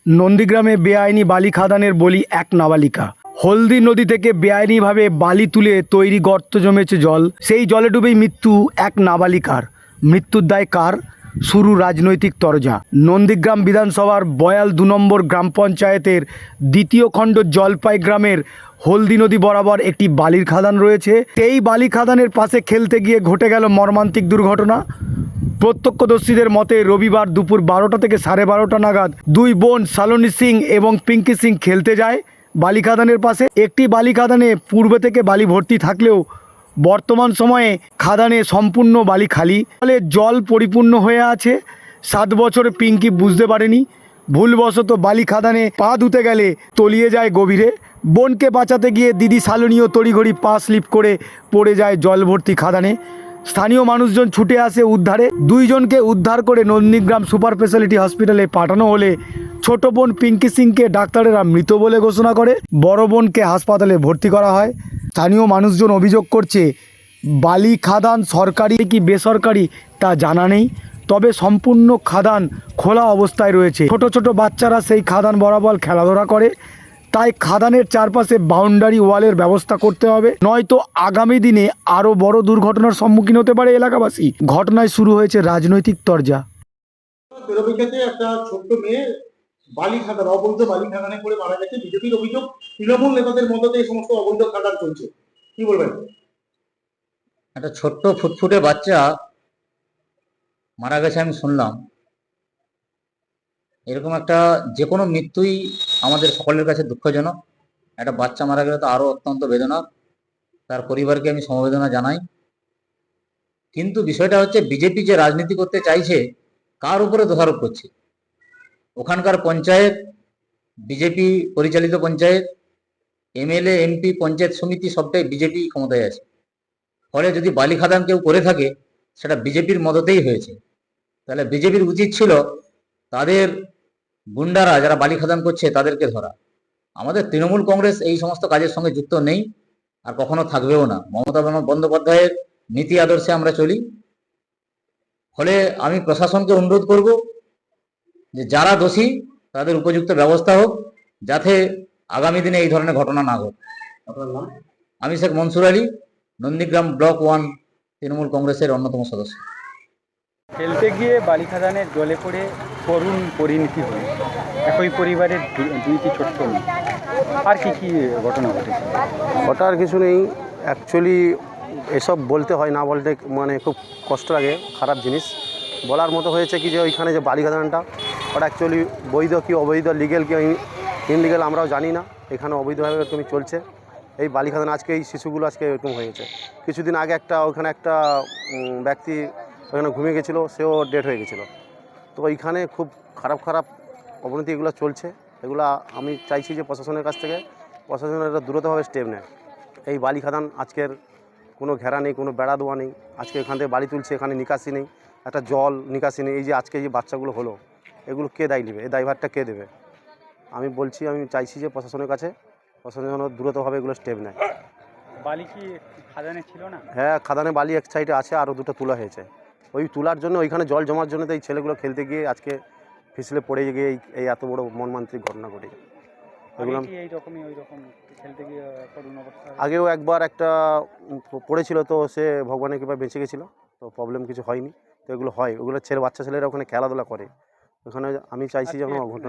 নন্দীগ্রামে বেআইনি বালি খাদানের বলি এক নাবালিকা। হলদি নদী থেকে বেআইনিভাবে বালি তুলে তৈরি গর্ত জমেছে জল, সেই জলে ডুবেই মৃত্যু এক নাবালিকার। মৃত্যুর দায় কার? শুরু রাজনৈতিক তরজা। নন্দীগ্রাম বিধানসভার বয়াল ২ নম্বর গ্রাম পঞ্চায়েতের দ্বিতীয় খণ্ড জলপাই গ্রামের হলদি নদী বরাবর একটি বালির খাদান রয়েছে। এই বালি খাদানের পাশে খেলতে গিয়ে ঘটে গেল মর্মান্তিক দুর্ঘটনা। প্রত্যক্ষদর্শীদের মতে রবিবার দুপুর ১২টা থেকে ১২:৩০ নাগাদ দুই বোন শালনী সিং এবং পিঙ্কি সিং খেলতে যায় বালি খাদানের পাশে। একটি বালি খাদানে পূর্বে থেকে বালি ভর্তি থাকলেও বর্তমান সময়ে খাদানে সম্পূর্ণ বালি খালি, ফলে জল পরিপূর্ণ হয়ে আছে। 7 বছর পিঙ্কি বুঝতে পারেনি, ভুলবশত বালি খাদানে পা ধুতে গেলে তলিয়ে যায় গভীরে। বোনকে বাঁচাতে গিয়ে দিদি শালনীও তড়িঘড়ি পা স্লিপ করে পড়ে যায় জল ভর্তি খাদানে। স্থানীয় মানুষজন ছুটে আসে উদ্ধারে। দুইজনকে উদ্ধার করে নন্দীগ্রাম সুপার স্পেশালিটি হসপিটালে পাঠানো হলে ছোট বোন পিঙ্কি সিংকে ডাক্তারেরা মৃত বলে ঘোষণা করে। বড় বোনকে হাসপাতালে ভর্তি করা হয়। স্থানীয় মানুষজন অভিযোগ করছে, বালি খাদান সরকারি কি বেসরকারি তা জানা নেই, তবে সম্পূর্ণ খাদান খোলা অবস্থায় রয়েছে। ছোট ছোট বাচ্চারা সেই খাদান বরাবর খেলাধুলা করে, তাই খাদানের চারপাশে বাউন্ডারি ওয়ালের ব্যবস্থা করতে হবে, নয়তো আগামী দিনে আরও বড় দুর্ঘটনার সম্মুখীন হতে পারে এলাকাবাসী। ঘটনায় শুরু হয়েছে রাজনৈতিক তরজা। পেরোবিকাতে একটা ছোট্ট মেয়ে বালি খাদান, অবৈধ বালি খাদানে করে মারা গেছে। বিজেপির অভিযোগ, তৃণমূল নেতাদের মধ্যে এই সমস্ত অবৈধ খাদান চলছে। কি বলবেন? একটা ছোট্ট ফুটফুটে বাচ্চা মারা গেছে আমি শুনলাম। এরকম একটা যে কোনো মৃত্যুই আমাদের সকলের কাছে দুঃখজনক। একটা বাচ্চা মারা গেলে তো আরো অত্যন্ত বেদনা। তার পরিবারকে আমি সমবেদনা জানাই। কিন্তু বিষয়টা হচ্ছে, বিজেপি যে রাজনীতি করতে চাইছে কার উপরে দোষারোপ করছে। ওখানকার পঞ্চায়েত, বিজেপি পরিচালিত পঞ্চায়েত, এমএলএ এমপি পঞ্চায়েত সমিতি সবটাই বিজেপি ক্ষমতায় আছে। ফলে যদি বালি খাদান কেউ করে থাকে সেটা বিজেপির মদতেই হয়েছে। তাহলে বিজেপির উচিত ছিল তাদের গুন্ডারা যারা বালি খাদান করছে তাদেরকে ধরা। আমাদের তৃণমূল কংগ্রেস এই সমস্ত কাজের সঙ্গে যুক্ত নেই, আর কখনো থাকবেও না। মমতা বন্দ্যোপাধ্যায়ের নীতি আদর্শে আমরা চলি। ফলে আমি প্রশাসনকে অনুরোধ করব যে যারা দোষী তাদের উপযুক্ত ব্যবস্থা হোক, যাতে আগামী দিনে এই ধরনের ঘটনা না ঘটে। আপনার নাম? আমি শেখ মনসুর আলী, নন্দীগ্রাম ব্লক 1 তৃণমূল কংগ্রেসের অন্যতম সদস্য। খেলতে গিয়ে বালি খাদানের জলে পড়ে করুণ পরিণতি হল একই পরিবারের দুইটি ছোট্ট মেয়ে। আর কি কি ঘটনা ঘটেছে? ওটার কিছু নেই অ্যাকচুয়ালি। এসব বলতে হয়, না বলতে মানে খুব কষ্ট লাগে, খারাপ জিনিস। বলার মতো হয়েছে কি যে ওইখানে যে বালি খাদানটা, ওটা অ্যাকচুয়ালি বৈধ কি অবৈধ, লিগেল কি ইনলিগেল আমরাও জানি না। এখানে অবৈধভাবে এরকমই চলছে এই বালি খাদান। আজকে এই শিশুগুলো আজকে এরকম হয়েছে। কিছুদিন আগে ওখানে একটা ব্যক্তি ওখানে ঘুমিয়ে গেছিলো, সেও ডেড হয়ে গেছিলো। তো ওইখানে খুব খারাপ খারাপ অবনতি এগুলো চলছে। এগুলো আমি চাইছি যে প্রশাসনের কাছ থেকে প্রশাসনের দ্রুতভাবে স্টেপ নেয়। এই বালি খাদান আজকের কোনো ঘেরা নেই, কোনো বেড়া দেওয়া নেই। আজকে এখান থেকে বালি তুলছে, এখানে নিকাশি নেই, একটা জল নিকাশি নেই। এই যে আজকে যে বাচ্চাগুলো হলো, এগুলো কে দায় নেবে? এই দায়ভারটা কে দেবে? আমি চাইছি যে প্রশাসনের কাছে প্রশাসন দ্রুতভাবে এগুলো স্টেপ নেয়। বালি কি খাদানে ছিল না? হ্যাঁ, খাদানে বালি এক সাইডে আছে, আরও দুটো তোলা হয়েছে। ওই তোলার জন্য, ওইখানে জল জমার জন্য তো এই ছেলেগুলো খেলতে গিয়ে আজকে ফিসলে পড়ে গিয়ে এই এত বড় মর্মান্তিক ঘটনা ঘটেছে। এগুলো খেলতে গিয়ে করুণ অবস্থা। আগেও একবার একটা পড়েছিল, তো সে ভগবানের কৃপায় বেঁচে গেছিলো, তো প্রবলেম কিছু হয়নি। তো এগুলো হয়, ওগুলো বাচ্চা ছেলেরা ওখানে খেলাধুলা করে। ওখানে আমি চাইছি যেন অঘটন